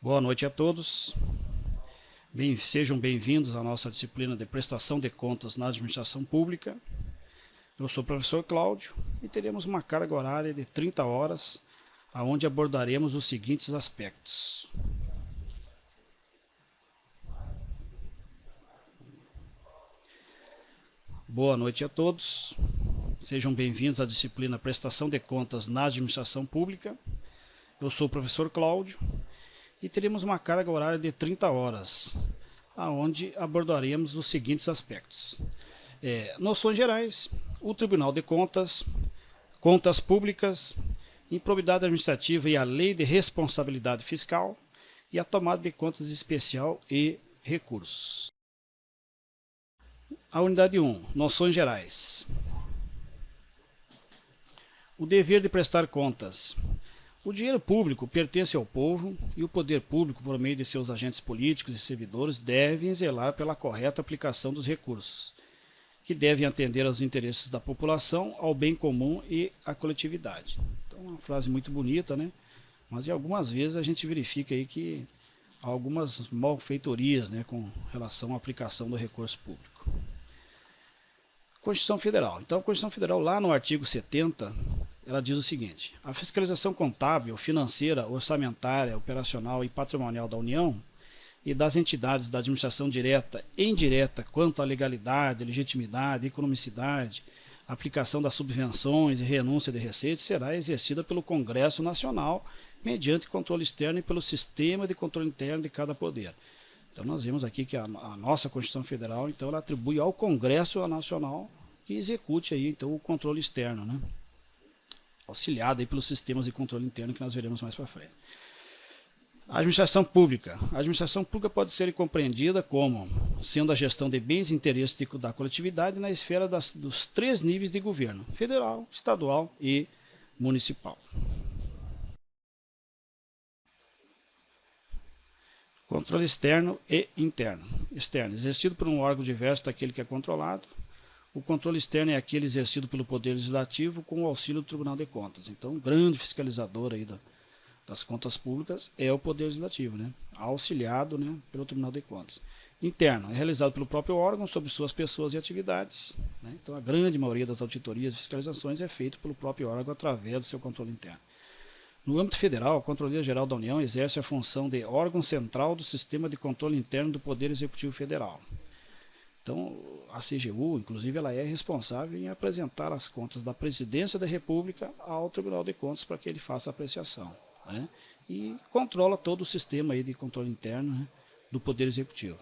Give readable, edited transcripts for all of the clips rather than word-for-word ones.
Boa noite a todos. Sejam bem-vindos à nossa disciplina de prestação de contas na administração pública. Eu sou o professor Cláudio e teremos uma carga horária de 30 horas, onde abordaremos os seguintes aspectos. Boa noite a todos. Sejam bem-vindos à disciplina prestação de contas na administração pública. Eu sou o professor Cláudio e teremos uma carga horária de 30 horas, onde abordaremos os seguintes aspectos. Noções gerais, o Tribunal de Contas, contas públicas, improbidade administrativa e a lei de responsabilidade fiscal e a tomada de contas especial e recursos. A unidade 1, noções gerais. O dever de prestar contas. O dinheiro público pertence ao povo e o poder público, por meio de seus agentes políticos e servidores, devem zelar pela correta aplicação dos recursos, que devem atender aos interesses da população, ao bem comum e à coletividade. Então, uma frase muito bonita, né? Mas algumas vezes a gente verifica aí que há algumas malfeitorias, né, com relação à aplicação do recurso público. Constituição Federal. Então, a Constituição Federal, lá no artigo 70, ela diz o seguinte: a fiscalização contábil, financeira, orçamentária, operacional e patrimonial da União e das entidades da administração direta e indireta quanto à legalidade, legitimidade, economicidade, aplicação das subvenções e renúncia de receitas será exercida pelo Congresso Nacional mediante controle externo e pelo sistema de controle interno de cada poder. Então nós vemos aqui que a nossa Constituição Federal, então, ela atribui ao Congresso Nacional que execute aí, então, o controle externo, né? Auxiliado aí pelos sistemas de controle interno que nós veremos mais para frente. A administração pública. A administração pública pode ser compreendida como sendo a gestão de bens e interesses da coletividade na esfera dos 3 níveis de governo: federal, estadual e municipal. Controle externo e interno. Externo, exercido por um órgão diverso daquele que é controlado. O controle externo é aquele exercido pelo Poder Legislativo com o auxílio do Tribunal de Contas. Então, o grande fiscalizador aí das contas públicas é o Poder Legislativo, né? Auxiliado, né, pelo Tribunal de Contas. Interno, é realizado pelo próprio órgão sobre suas pessoas e atividades, né? Então, a grande maioria das auditorias e fiscalizações é feito pelo próprio órgão através do seu controle interno. No âmbito federal, a Controladoria Geral da União exerce a função de órgão central do sistema de controle interno do Poder Executivo Federal. Então, a CGU, inclusive, ela é responsável em apresentar as contas da Presidência da República ao Tribunal de Contas para que ele faça a apreciação, né? E controla todo o sistema aí de controle interno, né, do Poder Executivo.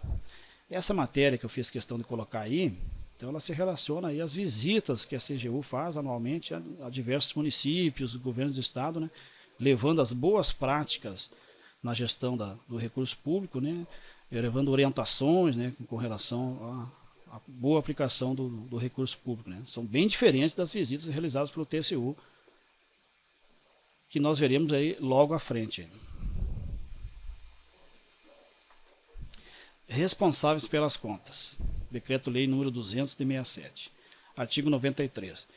Essa matéria que eu fiz questão de colocar aí, então ela se relaciona aí às visitas que a CGU faz anualmente a diversos municípios, governos do estado, né, levando as boas práticas na gestão do recurso público, né, levando orientações, né, com relação à boa aplicação do recurso público, né. São bem diferentes das visitas realizadas pelo TCU, que nós veremos aí logo à frente. Responsáveis pelas contas. Decreto-Lei número 200 de 67. Artigo 93.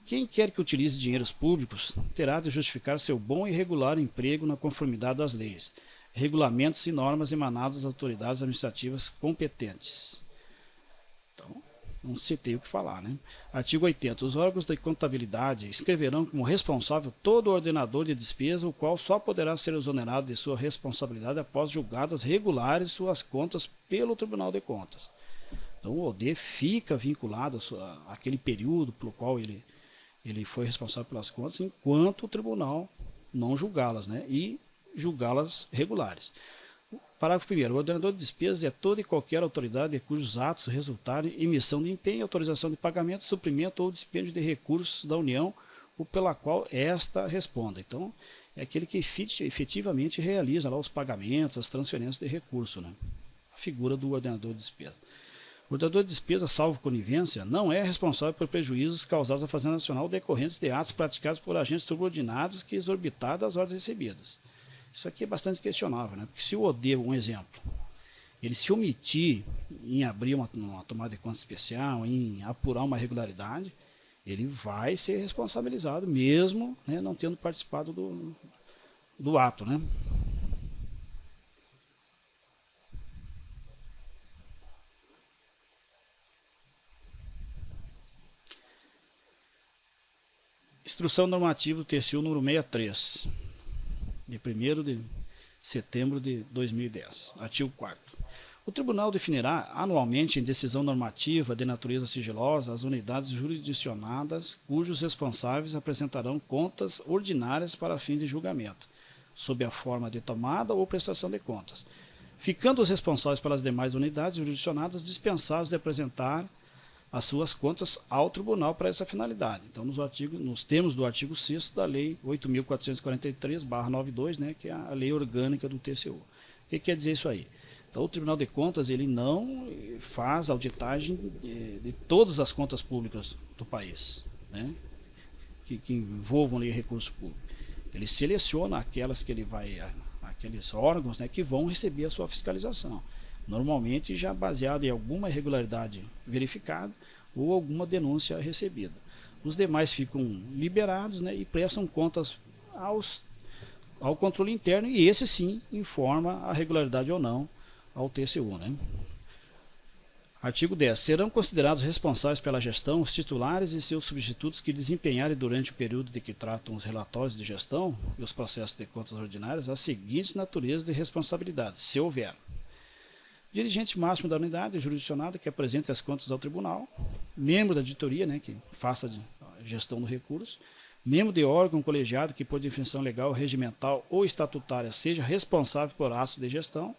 Quem quer que utilize dinheiros públicos terá de justificar seu bom e regular emprego na conformidade das leis, regulamentos e normas emanados das autoridades administrativas competentes. Então, não citei o que falar, né? Artigo 80. Os órgãos de contabilidade escreverão como responsável todo ordenador de despesa, o qual só poderá ser exonerado de sua responsabilidade após julgadas regulares suas contas pelo Tribunal de Contas. Então, o OD fica vinculado àquele período pelo qual ele foi responsável pelas contas, enquanto o tribunal não julgá-las, né, e julgá-las regulares. Parágrafo 1º. O ordenador de despesas é toda e qualquer autoridade cujos atos resultarem em emissão de empenho, autorização de pagamento, suprimento ou dispêndio de recursos da União, ou pela qual esta responda. Então, é aquele que efetivamente realiza lá os pagamentos, as transferências de recurso, né? A figura do ordenador de despesa. O ordenador de despesa, salvo conivência, não é responsável por prejuízos causados à Fazenda Nacional decorrentes de atos praticados por agentes subordinados que exorbitaram das ordens recebidas. Isso aqui é bastante questionável, né? Porque se o OD, um exemplo, ele se omitir em abrir uma tomada de conta especial, em apurar uma irregularidade, ele vai ser responsabilizado, mesmo, né, não tendo participado do ato, né? Instrução normativa do TCU número 63, de 1º de setembro de 2010. Artigo 4º. O Tribunal definirá anualmente em decisão normativa de natureza sigilosa as unidades jurisdicionadas cujos responsáveis apresentarão contas ordinárias para fins de julgamento, sob a forma de tomada ou prestação de contas, ficando os responsáveis pelas demais unidades jurisdicionadas dispensados de apresentar as suas contas ao tribunal para essa finalidade. Então, nos termos do artigo 6º da Lei 8.443/92, né, que é a lei orgânica do TCU. O que quer dizer isso aí? Então, o Tribunal de Contas ele não faz auditagem de todas as contas públicas do país, né, que envolvam ali recurso público. Ele seleciona aquelas que ele vai, aqueles órgãos, né, que vão receber a sua fiscalização. Normalmente já baseado em alguma irregularidade verificada ou alguma denúncia recebida. Os demais ficam liberados, né, e prestam contas ao controle interno, e esse sim informa a regularidade ou não ao TCU. Né? Artigo 10. Serão considerados responsáveis pela gestão os titulares e seus substitutos que desempenharem durante o período de que tratam os relatórios de gestão e os processos de contas ordinárias as seguintes naturezas de responsabilidade, se houver: dirigente máximo da unidade jurisdicionada que apresente as contas ao tribunal, membro da editoria, né, que faça a gestão do recurso, membro de órgão colegiado que, por definição legal, regimental ou estatutária, seja responsável por atos de gestão.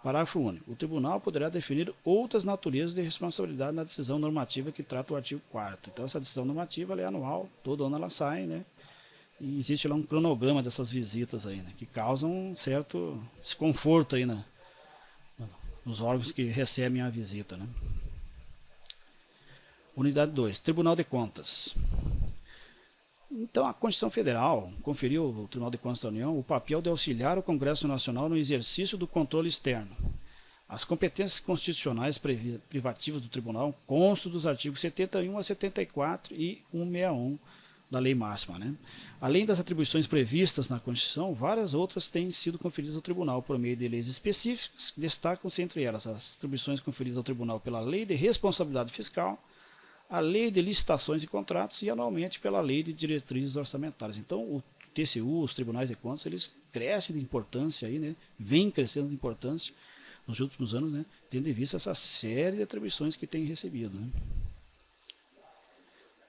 Parágrafo único. O tribunal poderá definir outras naturezas de responsabilidade na decisão normativa que trata o artigo 4º. Então, essa decisão normativa ela é anual, todo ano ela sai, né? E existe lá um cronograma dessas visitas aí, né, que causam um certo desconforto aí, né, nos órgãos que recebem a visita. Né? Unidade 2. Tribunal de Contas. Então, a Constituição Federal conferiu ao Tribunal de Contas da União o papel de auxiliar o Congresso Nacional no exercício do controle externo. As competências constitucionais privativas do Tribunal constam dos artigos 71 a 74 e 161 da Lei Máxima. Né? Além das atribuições previstas na Constituição, várias outras têm sido conferidas ao Tribunal por meio de leis específicas. Destacam-se entre elas as atribuições conferidas ao Tribunal pela Lei de Responsabilidade Fiscal, a Lei de Licitações e Contratos e, anualmente, pela Lei de Diretrizes Orçamentárias. Então, o TCU, os Tribunais de Contas, eles crescem de importância, aí, né? Vêm crescendo de importância nos últimos anos, né? Tendo em vista essa série de atribuições que têm recebido. Né?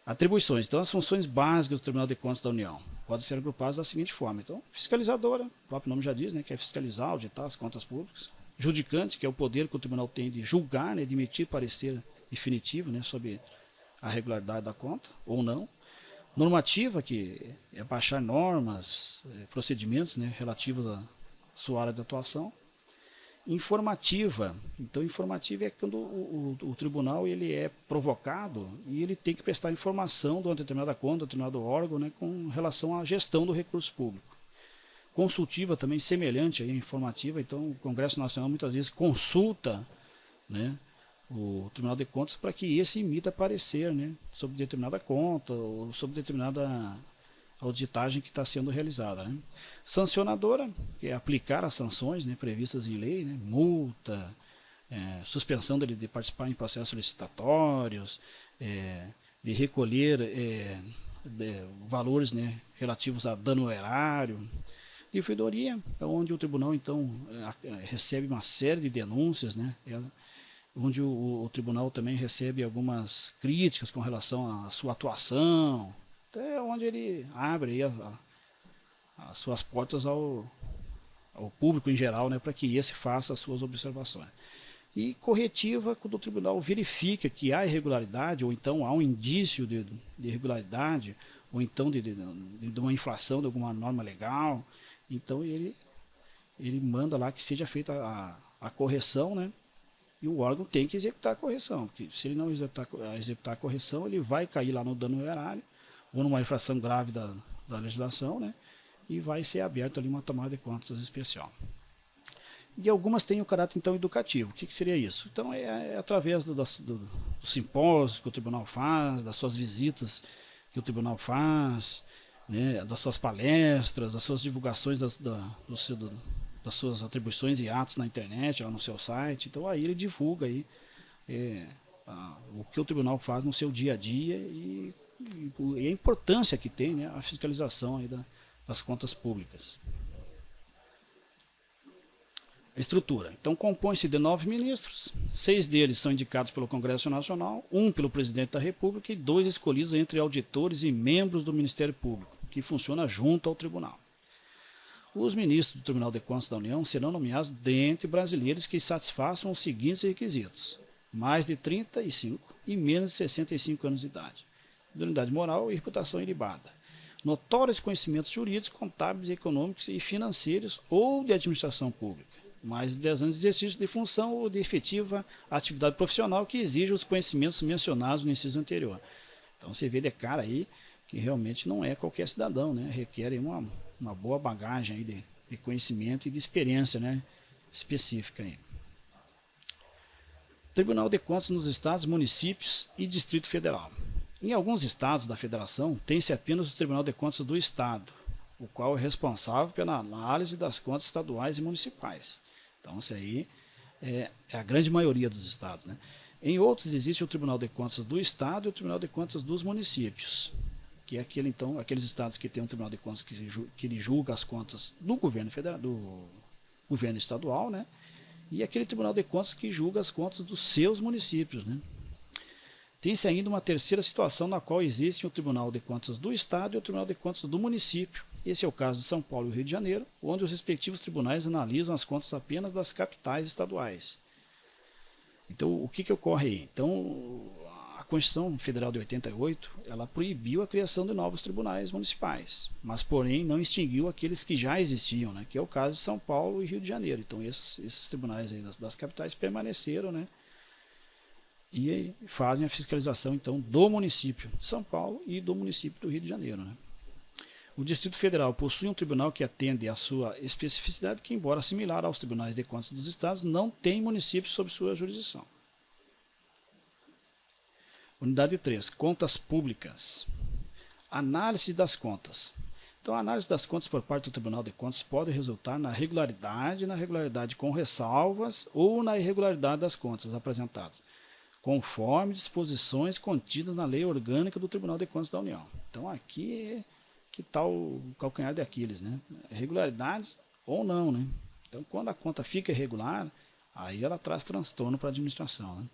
Atribuições. Então, as funções básicas do Tribunal de Contas da União podem ser agrupadas da seguinte forma. Então, fiscalizadora, o próprio nome já diz, né, que é fiscalizar, auditar as contas públicas. Judicante, que é o poder que o tribunal tem de julgar, né, de emitir parecer definitivo, né, sobre a regularidade da conta, ou não. Normativa, que é baixar normas, procedimentos, né, relativos à sua área de atuação. Informativa. Então, informativa é quando o tribunal ele é provocado e ele tem que prestar informação de uma determinada conta, de um determinado órgão, né, com relação à gestão do recurso público. Consultiva também, semelhante à informativa. Então, o Congresso Nacional muitas vezes consulta, né, o Tribunal de Contas para que esse emita parecer, né, sobre determinada conta ou sobre determinada auditagem que está sendo realizada. Né. Sancionadora, que é aplicar as sanções, né, previstas em lei, né, multa, suspensão dele de participar em processos licitatórios, de recolher valores, né, relativos a dano erário. Ouvidoria, onde o tribunal então recebe uma série de denúncias, né, onde o tribunal também recebe algumas críticas com relação à sua atuação, até onde ele abre aí as suas portas ao público em geral, né, para que esse faça as suas observações. E corretiva, quando o tribunal verifica que há irregularidade, ou então há um indício de irregularidade, ou então de uma infração de alguma norma legal, então ele manda lá que seja feita a correção, né? E o órgão tem que executar a correção, porque se ele não executar a correção, ele vai cair lá no dano erário, ou numa infração grave da legislação, né? E vai ser aberto ali uma tomada de contas especial. E algumas têm o caráter, então, educativo. O que seria isso? Então, é através do simpósio que o tribunal faz, das suas visitas que o tribunal faz, né, das suas palestras, das suas divulgações das suas atribuições e atos na internet, lá no seu site. Então aí ele divulga aí, o que o tribunal faz no seu dia a dia e e a importância que tem, né, a fiscalização aí das contas públicas. A estrutura. Então, compõe-se de 9 ministros, 6 deles são indicados pelo Congresso Nacional, 1 pelo Presidente da República e 2 escolhidos entre auditores e membros do Ministério Público, que funciona junto ao Tribunal. Os ministros do Tribunal de Contas da União serão nomeados dentre brasileiros que satisfaçam os seguintes requisitos: mais de 35 e menos de 65 anos de idade, idoneidade moral e reputação ilibada, notórios conhecimentos jurídicos, contábeis, econômicos e financeiros ou de administração pública, mais de 10 anos de exercício de função ou de efetiva atividade profissional que exija os conhecimentos mencionados no inciso anterior. Então você vê de cara aí que realmente não é qualquer cidadão, né? Requer uma boa bagagem aí de conhecimento e de experiência, né, específica aí. Tribunal de Contas nos estados, municípios e Distrito Federal. Em alguns estados da federação, tem-se apenas o Tribunal de Contas do Estado, o qual é responsável pela análise das contas estaduais e municipais. Então, isso aí é a grande maioria dos estados, né? Em outros, existe o Tribunal de Contas do Estado e o Tribunal de Contas dos municípios, que é aqueles estados que têm um Tribunal de Contas que ele julga as contas do governo federal, do governo estadual, né? E aquele Tribunal de Contas que julga as contas dos seus municípios, né? Tem-se ainda uma terceira situação na qual existe o Tribunal de Contas do Estado e o Tribunal de Contas do município. Esse é o caso de São Paulo e Rio de Janeiro, onde os respectivos tribunais analisam as contas apenas das capitais estaduais. Então, o que ocorre aí? Então, a Constituição Federal de 88, ela proibiu a criação de novos tribunais municipais, mas, porém, não extinguiu aqueles que já existiam, né? Que é o caso de São Paulo e Rio de Janeiro. Então, esses tribunais aí das capitais permaneceram, né? E fazem a fiscalização, então, do município de São Paulo e do município do Rio de Janeiro, né? O Distrito Federal possui um tribunal que atende à sua especificidade, que, embora similar aos tribunais de contas dos estados, não tem municípios sob sua jurisdição. Unidade 3. Contas públicas. Análise das contas. Então, a análise das contas por parte do Tribunal de Contas pode resultar na regularidade com ressalvas ou na irregularidade das contas apresentadas, conforme disposições contidas na Lei Orgânica do Tribunal de Contas da União. Então, aqui que está o calcanhar de Aquiles, né? Irregularidades ou não, né? Então, quando a conta fica irregular, aí ela traz transtorno para a administração, né?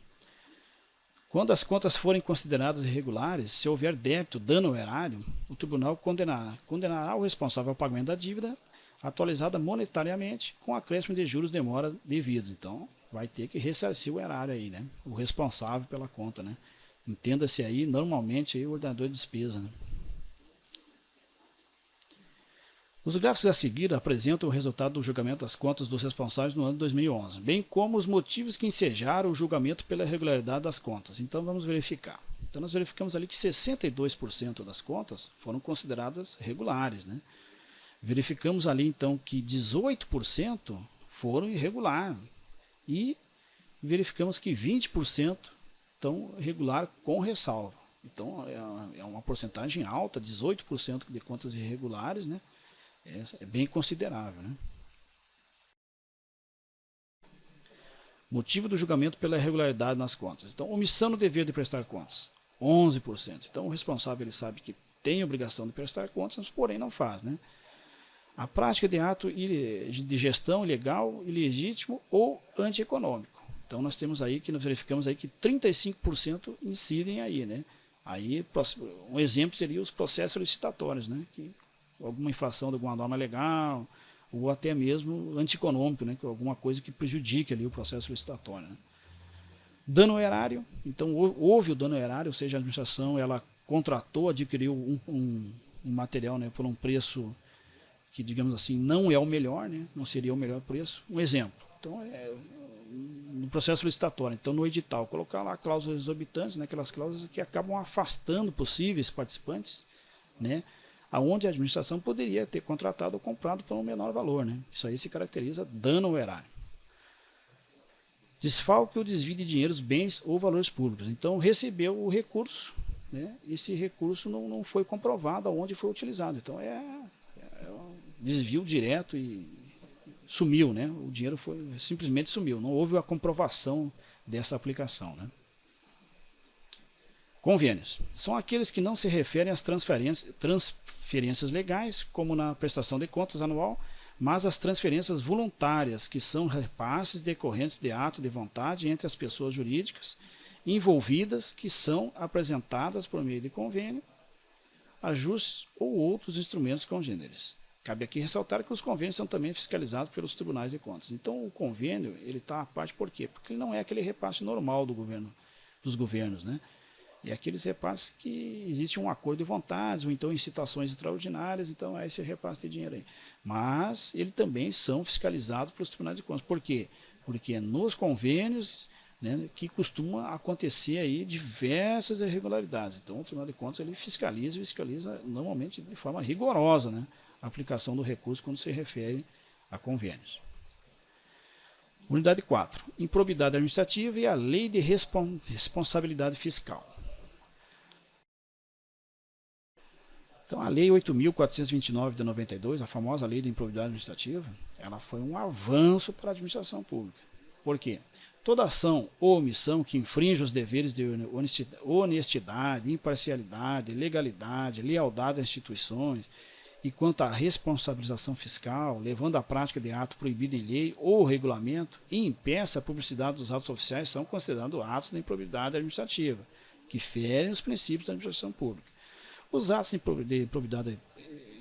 Quando as contas forem consideradas irregulares, se houver débito, dano ou erário, o tribunal condenará o responsável ao pagamento da dívida atualizada monetariamente com acréscimo de juros de demora devidos. Então, vai ter que ressarcir o erário aí, né? O responsável pela conta, né? Entenda-se aí, normalmente, aí, o ordenador de despesa, né? Os gráficos a seguir apresentam o resultado do julgamento das contas dos responsáveis no ano de 2011, bem como os motivos que ensejaram o julgamento pela irregularidade das contas. Então vamos verificar. Então nós verificamos ali que 62% das contas foram consideradas regulares, né? Verificamos ali então que 18% foram irregular e verificamos que 20% estão irregular com ressalva. Então é uma porcentagem alta, 18% de contas irregulares, né? É bem considerável, né? Motivo do julgamento pela irregularidade nas contas. Então, omissão no dever de prestar contas, 11%. Então, o responsável ele sabe que tem obrigação de prestar contas, mas porém não faz, né? A prática de ato de gestão ilegal, ilegítimo ou antieconômico. Então, nós verificamos aí que 35% incidem aí, né? Aí, um exemplo seria os processos licitatórios, né? Que alguma infração de alguma norma legal, ou até mesmo antieconômico, né, que é alguma coisa que prejudique ali o processo licitatório, né. Dano erário, então houve o dano erário, ou seja, a administração ela contratou, adquiriu um material, né, por um preço que, digamos assim, não é o melhor, né, não seria o melhor preço. Um exemplo, então, no processo licitatório, então no edital, colocar lá cláusulas exorbitantes, né, aquelas cláusulas que acabam afastando possíveis participantes, né, aonde a administração poderia ter contratado ou comprado por um menor valor, né? Isso aí se caracteriza dano ao erário. Desfalque ou desvio de dinheiros, bens ou valores públicos. Então, recebeu o recurso, né? Esse recurso não foi comprovado aonde foi utilizado. Então, é um desvio direto e sumiu, né? O dinheiro simplesmente sumiu. Não houve a comprovação dessa aplicação, né? Convênios. São aqueles que não se referem às transferências legais, como na prestação de contas anual, mas às transferências voluntárias, que são repasses decorrentes de ato de vontade entre as pessoas jurídicas envolvidas, que são apresentadas por meio de convênio, ajustes ou outros instrumentos congêneres. Cabe aqui ressaltar que os convênios são também fiscalizados pelos tribunais de contas. Então, o convênio ele está à parte por quê? Porque ele não é aquele repasse normal dos governos, né? E aqueles repasses que existe um acordo de vontades, ou então em situações extraordinárias, então é esse repasse de dinheiro aí. Mas eles também são fiscalizados pelos tribunais de contas. Por quê? Porque é nos convênios, né, que costuma acontecer aí diversas irregularidades. Então o Tribunal de Contas ele fiscaliza normalmente de forma rigorosa, né, a aplicação do recurso quando se refere a convênios. Unidade 4. Improbidade administrativa e a lei de responsabilidade fiscal. Então, a Lei 8.429 de 92, a famosa Lei de Improbidade Administrativa, ela foi um avanço para a administração pública. Por quê? Toda ação ou omissão que infringe os deveres de honestidade, imparcialidade, legalidade, lealdade às instituições e quanto à responsabilização fiscal, levando à prática de ato proibido em lei ou regulamento e impeça a publicidade dos atos oficiais são considerados atos de improbidade administrativa, que ferem os princípios da administração pública. Os atos de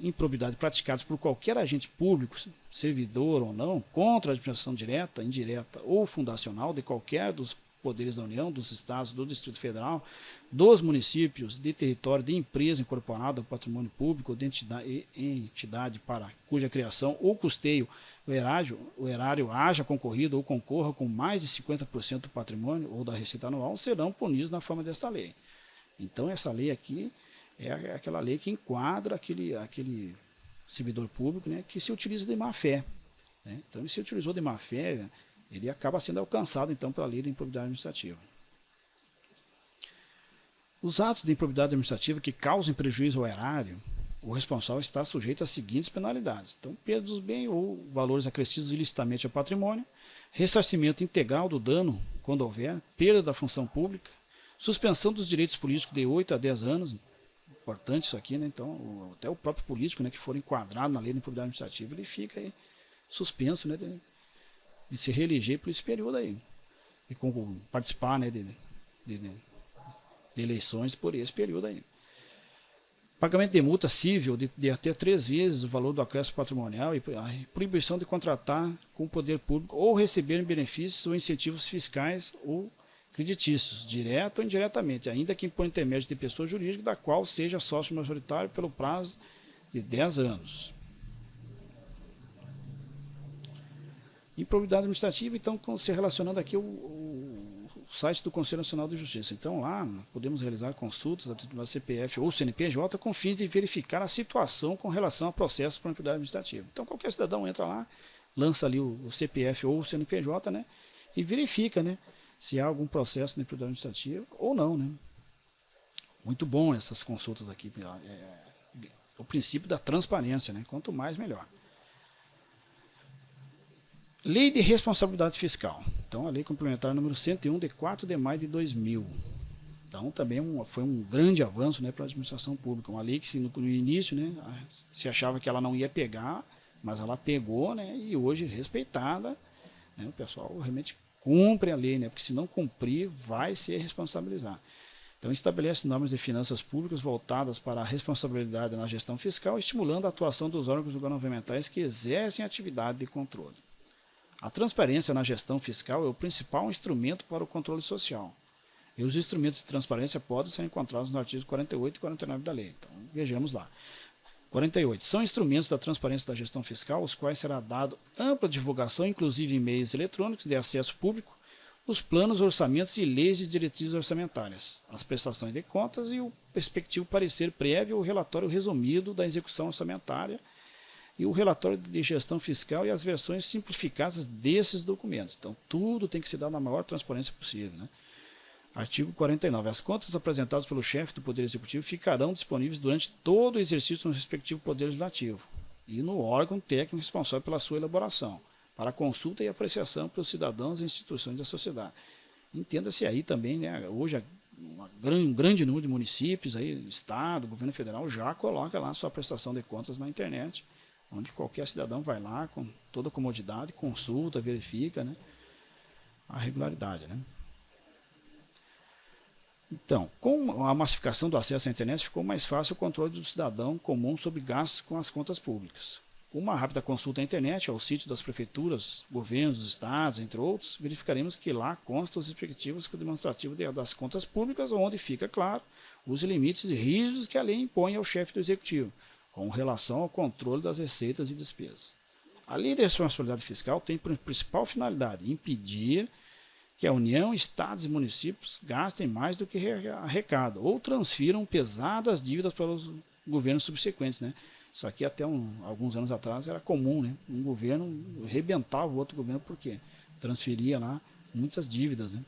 improbidade praticados por qualquer agente público, servidor ou não, contra a administração direta, indireta ou fundacional de qualquer dos poderes da União, dos Estados, do Distrito Federal, dos municípios, de território de empresa incorporada ao patrimônio público ou de entidade para cuja criação ou custeio o erário haja concorrido ou concorra com mais de 50% do patrimônio ou da receita anual, serão punidos na forma desta lei. Então, essa lei aqui é aquela lei que enquadra aquele servidor público, né, que se utiliza de má fé. Né? Então, ele se utilizou de má fé, ele acaba sendo alcançado, então, pela lei da improbidade administrativa. Os atos de improbidade administrativa que causem prejuízo ao erário, o responsável está sujeito às seguintes penalidades. Então, perda dos bens ou valores acrescidos ilicitamente ao patrimônio, ressarcimento integral do dano, quando houver, perda da função pública, suspensão dos direitos políticos de 8 a 10 anos, importante isso aqui, né? Então, até o próprio político, né, que for enquadrado na lei de improbidade administrativa, ele fica aí suspenso, né, de se reeleger por esse período aí, e participar, né, de eleições por esse período aí. Pagamento de multa civil de até 3 vezes o valor do acréscimo patrimonial e a proibição de contratar com o poder público ou receber benefícios ou incentivos fiscais ou creditícios, direto ou indiretamente, ainda que por intermédio de pessoa jurídica da qual seja sócio majoritário pelo prazo de 10 anos. Improbidade administrativa, então, se relacionando aqui o site do Conselho Nacional de Justiça. Então, lá podemos realizar consultas a título da CPF ou CNPJ com fins de verificar a situação com relação a processos por improbidade administrativa. Então, qualquer cidadão entra lá, lança ali o CPF ou o CNPJ, né, e verifica, né, se há algum processo de improbidade administrativa ou não, né. Muito bom essas consultas aqui. O princípio da transparência, né, quanto mais, melhor. Lei de Responsabilidade Fiscal. Então, a Lei Complementar número 101, de 4 de maio de 2000. Então, também foi um grande avanço, né, para a administração pública. Uma lei que no início, né, se achava que ela não ia pegar, mas ela pegou, né, e hoje respeitada, né, o pessoal realmente cumpre a lei, né, porque se não cumprir, vai ser responsabilizado. Então, estabelece normas de finanças públicas voltadas para a responsabilidade na gestão fiscal, estimulando a atuação dos órgãos governamentais que exercem atividade de controle. A transparência na gestão fiscal é o principal instrumento para o controle social. E os instrumentos de transparência podem ser encontrados nos artigos 48 e 49 da lei. Então, vejamos lá. 48. São instrumentos da transparência da gestão fiscal, os quais será dado ampla divulgação, inclusive em meios eletrônicos de acesso público, os planos, orçamentos e leis de diretrizes orçamentárias, as prestações de contas e o respectivo parecer prévio ou relatório resumido da execução orçamentária e o relatório de gestão fiscal e as versões simplificadas desses documentos. Então, tudo tem que ser dado na maior transparência possível, né? Artigo 49. As contas apresentadas pelo chefe do Poder Executivo ficarão disponíveis durante todo o exercício no respectivo Poder Legislativo e no órgão técnico responsável pela sua elaboração, para consulta e apreciação pelos cidadãos e instituições da sociedade. Entenda-se aí também, né, hoje um grande número de municípios, aí, Estado, governo federal, já coloca lá sua prestação de contas na internet, onde qualquer cidadão vai lá com toda a comodidade, consulta, verifica, né, a regularidade. Né. Então, com a massificação do acesso à internet, ficou mais fácil o controle do cidadão comum sobre gastos com as contas públicas. Com uma rápida consulta à internet, ao sítio das prefeituras, governos, estados, entre outros, verificaremos que lá constam os respectivos demonstrativos das contas públicas, onde fica claro os limites rígidos que a lei impõe ao chefe do executivo, com relação ao controle das receitas e despesas. A lei da responsabilidade fiscal tem por principal finalidade impedir que a União, estados e municípios gastem mais do que arrecadam ou transfiram pesadas dívidas para os governos subsequentes. Né? Isso aqui até alguns anos atrás era comum, né? Um governo arrebentava o outro governo porque transferia lá muitas dívidas. Né?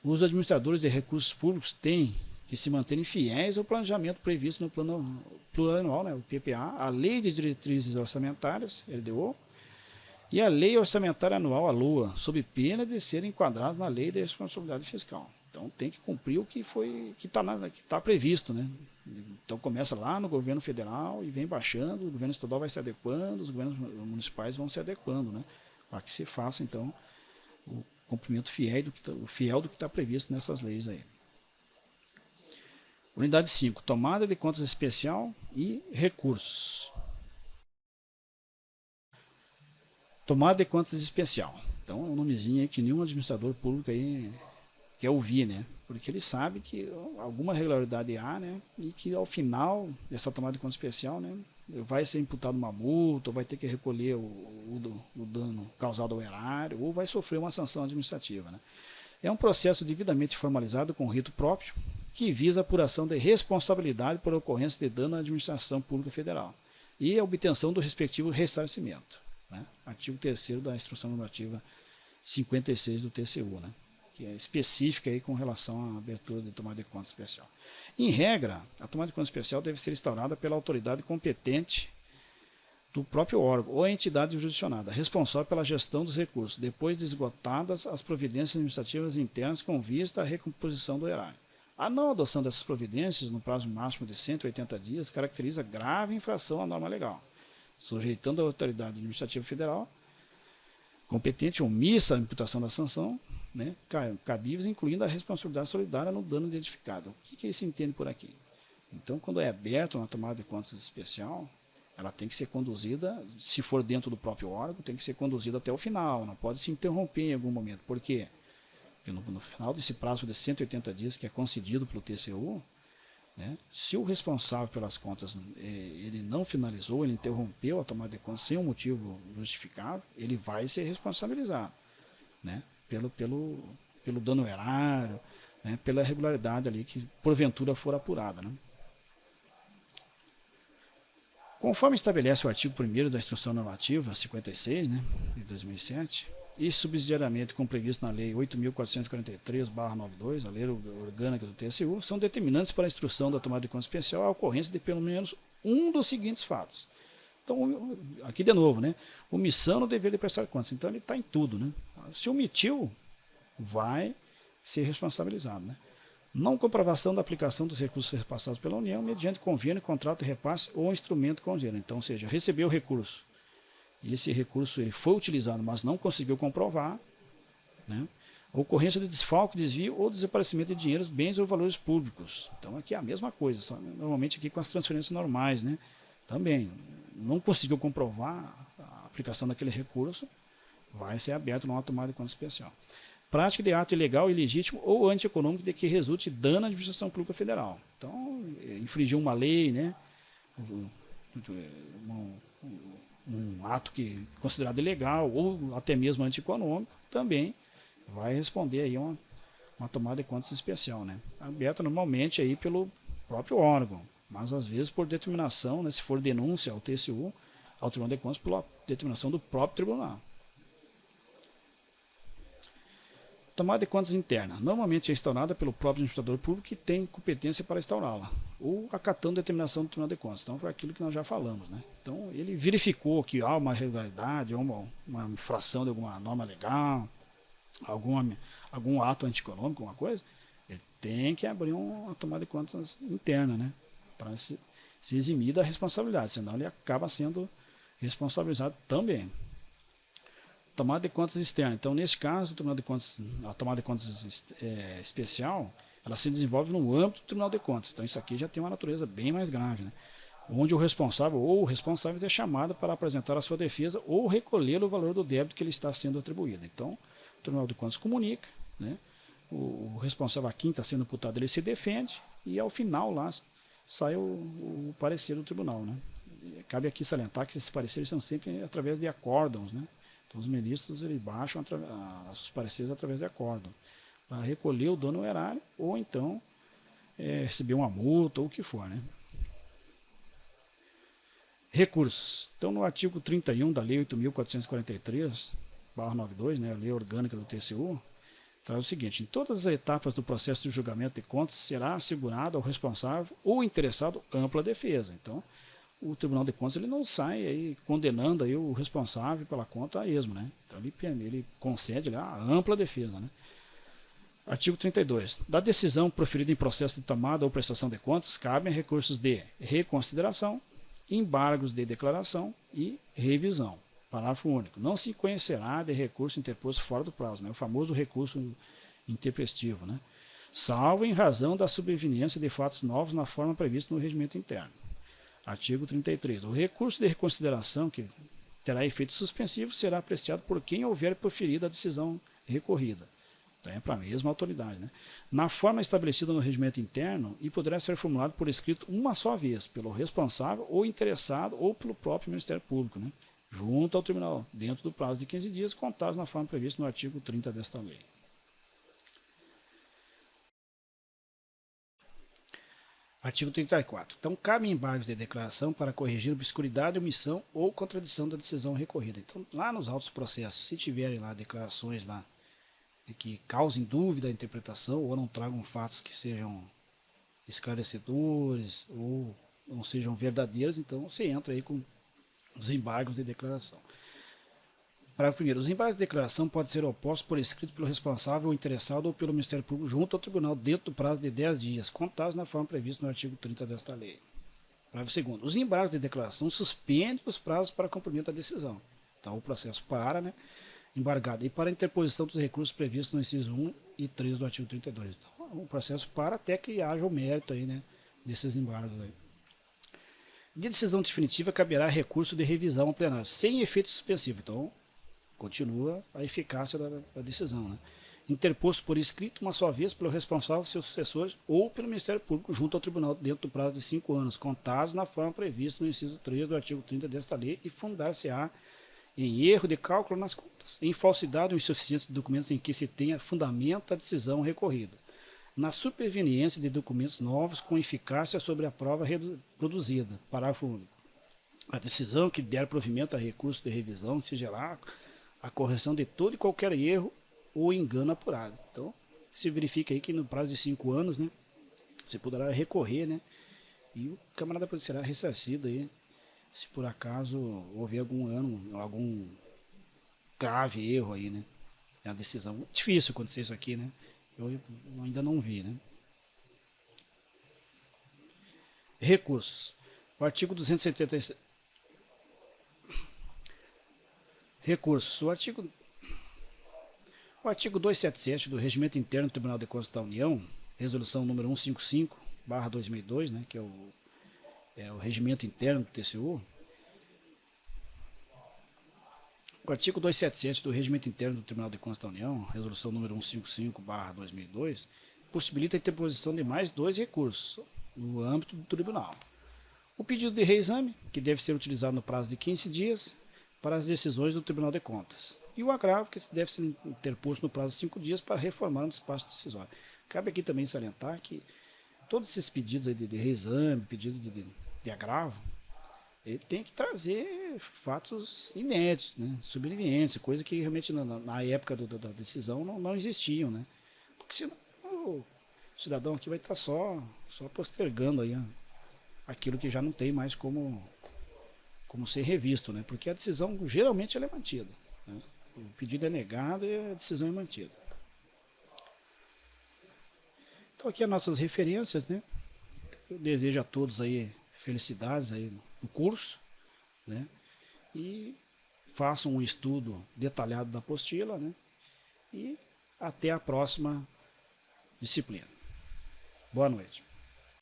Os administradores de recursos públicos têm que se manterem fiéis ao planejamento previsto no Plano Plurianual, né? O PPA, a Lei de Diretrizes Orçamentárias, LDO, e a Lei Orçamentária Anual, a LOA, sob pena de serem enquadrados na Lei da Responsabilidade Fiscal. Então tem que cumprir o que está previsto. Né? Então começa lá no governo federal e vem baixando, o governo estadual vai se adequando, os governos municipais vão se adequando, né? Para que se faça então o cumprimento fiel do que está previsto nessas leis aí. Unidade 5, tomada de contas especial e recursos. Tomada de contas especial. Então é um nomezinho aí que nenhum administrador público aí quer ouvir, né? Porque ele sabe que alguma regularidade há, né? E que ao final dessa tomada de conta especial, né? Vai ser imputado uma multa, ou vai ter que recolher o dano causado ao erário, ou vai sofrer uma sanção administrativa, né? É um processo devidamente formalizado com rito próprio, que visa a apuração de responsabilidade por ocorrência de dano à administração pública federal e a obtenção do respectivo ressarcimento. Né? Artigo 3º da Instrução Normativa 56 do TCU, né? Que é específica aí com relação à abertura de tomada de conta especial. Em regra, a tomada de conta especial deve ser instaurada pela autoridade competente do próprio órgão ou entidade jurisdicionada, responsável pela gestão dos recursos, depois de esgotadas as providências administrativas internas com vista à recomposição do erário. A não adoção dessas providências, no prazo máximo de 180 dias, caracteriza grave infração à norma legal, sujeitando a autoridade administrativa federal competente omissa a imputação da sanção, né, cabíveis, incluindo a responsabilidade solidária no dano identificado. O que se entende por aqui? Então, quando é aberto uma tomada de contas especial, ela tem que ser conduzida, se for dentro do próprio órgão, tem que ser conduzida até o final, não pode se interromper em algum momento. Por quê? Porque no final desse prazo de 180 dias que é concedido pelo TCU, né, se o responsável pelas contas ele não finalizou, ele interrompeu a tomada de contas sem um motivo justificável, ele vai ser responsabilizado, né, pelo dano erário, né, pela irregularidade ali que porventura for apurada. Né. Conforme estabelece o artigo 1º da Instrução Normativa 56, né, de 2007, e subsidiariamente como previsto na Lei 8.443/92, a Lei Orgânica do TCU, são determinantes para a instrução da tomada de conta especial a ocorrência de pelo menos um dos seguintes fatos. Então, aqui de novo, né? Omissão no dever de prestar contas. Então, ele está em tudo, né? Se omitiu, vai ser responsabilizado, né? Não comprovação da aplicação dos recursos repassados pela União mediante convênio, contrato de repasse ou instrumento congênero. Então, ou seja, recebeu o recurso, e esse recurso ele foi utilizado, mas não conseguiu comprovar, né? Ocorrência de desfalque, desvio ou desaparecimento de dinheiros, bens ou valores públicos. Então aqui é a mesma coisa, só, normalmente aqui com as transferências normais, né? Também não conseguiu comprovar a aplicação daquele recurso, vai ser aberto uma tomada de conta especial. Prática de ato ilegal, ilegítimo ou antieconômico de que resulte dano à administração pública federal. Então, infringiu uma lei, né? Um ato que é considerado ilegal ou até mesmo antieconômico, também vai responder aí uma tomada de contas especial, né? Aberta normalmente aí pelo próprio órgão, mas às vezes por determinação, né, se for denúncia ao TCU, ao Tribunal de Contas, por determinação do próprio tribunal. Tomada de contas interna. Normalmente é instaurada pelo próprio administrador público que tem competência para instaurá-la, ou acatando determinação do Tribunal de Contas. Então, foi aquilo que nós já falamos, né? Então, ele verificou que há uma irregularidade, uma infração de alguma norma legal, algum ato antieconômico, alguma coisa, ele tem que abrir uma tomada de contas interna, né? Para se eximir da responsabilidade, senão ele acaba sendo responsabilizado também. Tomada de contas externa. Então, nesse caso, a tomada de contas especial, ela se desenvolve no âmbito do Tribunal de Contas. Então, isso aqui já tem uma natureza bem mais grave, né? Onde o responsável ou responsáveis é chamado para apresentar a sua defesa ou recolher o valor do débito que lhe está sendo atribuído. Então, o Tribunal de Contas comunica, né? O responsável, a quem está sendo imputado, ele se defende e ao final lá sai o parecer do tribunal, né? Cabe aqui salientar que esses pareceres são sempre através de acórdãos, né? Então, os ministros eles baixam os pareceres através de acórdão para recolher o dano erário ou então receber uma multa ou o que for, né? Recursos. Então, no artigo 31 da Lei 8.443/92, né, a Lei Orgânica do TCU, traz o seguinte: em todas as etapas do processo de julgamento de contas será assegurado ao responsável ou interessado ampla defesa. Então, o Tribunal de Contas ele não sai aí condenando aí o responsável pela conta a esmo, né? Então, ele concede lá a ampla defesa, né? Artigo 32. Da decisão proferida em processo de tomada ou prestação de contas, cabem recursos de reconsideração, embargos de declaração e revisão. Parágrafo único. Não se conhecerá de recurso interposto fora do prazo, né? O famoso recurso intempestivo, né? Salvo em razão da sobreveniência de fatos novos na forma prevista no regimento interno. Artigo 33. O recurso de reconsideração, que terá efeito suspensivo, será apreciado por quem houver proferido a decisão recorrida. Então é para a mesma autoridade, né? Na forma estabelecida no regimento interno e poderá ser formulado por escrito uma só vez, pelo responsável ou interessado ou pelo próprio Ministério Público, né? Junto ao tribunal, dentro do prazo de 15 dias, contados na forma prevista no artigo 30 desta lei. Artigo 34. Então, cabe embargos de declaração para corrigir obscuridade, omissão ou contradição da decisão recorrida. Então, lá nos autos processos, se tiverem lá declarações lá que causem dúvida à interpretação ou não tragam fatos que sejam esclarecedores ou não sejam verdadeiros, então você entra aí com os embargos de declaração. Parágrafo 1º. Os embargos de declaração podem ser opostos por escrito pelo responsável ou interessado ou pelo Ministério Público junto ao tribunal dentro do prazo de 10 dias, contados na forma prevista no artigo 30 desta lei. Parágrafo 2º. Os embargos de declaração suspendem os prazos para cumprimento da decisão. Então o processo para, né? Embargado e para a interposição dos recursos previstos no inciso 1 e 3 do artigo 32. Então, o processo para até que haja o mérito aí, né, desses embargos aí. De decisão definitiva, caberá recurso de revisão ao plenário, sem efeito suspensivo. Então, continua a eficácia da decisão, né? Interposto por escrito uma só vez pelo responsável, seus sucessores ou pelo Ministério Público junto ao tribunal dentro do prazo de 5 anos, contados na forma prevista no inciso 3 do artigo 30 desta lei e fundar-se-á em erro de cálculo nas contas, em falsidade ou insuficiência de documentos em que se tenha fundamento a decisão recorrida, na superveniência de documentos novos com eficácia sobre a prova produzida. Parágrafo único. A decisão que der provimento a recurso de revisão exigiria a correção de todo e qualquer erro ou engano apurado. Então, se verifica aí que no prazo de 5 anos, né, você poderá recorrer, né, e o camarada será ressarcido aí, se por acaso houver algum grave erro aí, né, na decisão. Difícil acontecer isso aqui, né? Eu ainda não vi, né? Recursos. O artigo 277. Recursos. O artigo 277 do Regimento Interno do Tribunal de Contas da União, resolução número 155/2002, né, que é o Regimento Interno do TCU. O artigo 277 do Regimento Interno do Tribunal de Contas da União, resolução número 155/2002, possibilita a interposição de mais 2 recursos no âmbito do tribunal. O pedido de reexame, que deve ser utilizado no prazo de 15 dias para as decisões do Tribunal de Contas. E o agravo, que deve ser interposto no prazo de 5 dias para reformar o despacho decisório. Cabe aqui também salientar que todos esses pedidos aí de reexame, pedido de agravo, ele tem que trazer fatos inéditos, né, sobreviventes, coisa que realmente na época da decisão não existiam, né? Porque senão o cidadão aqui vai estar só postergando aí aquilo que já não tem mais como ser revisto, né? Porque a decisão geralmente ela é mantida, né? O pedido é negado e a decisão é mantida. Então aqui as nossas referências, né? Eu desejo a todos aí felicidades aí no curso, né? E façam um estudo detalhado da apostila, né? E até a próxima disciplina. Boa noite.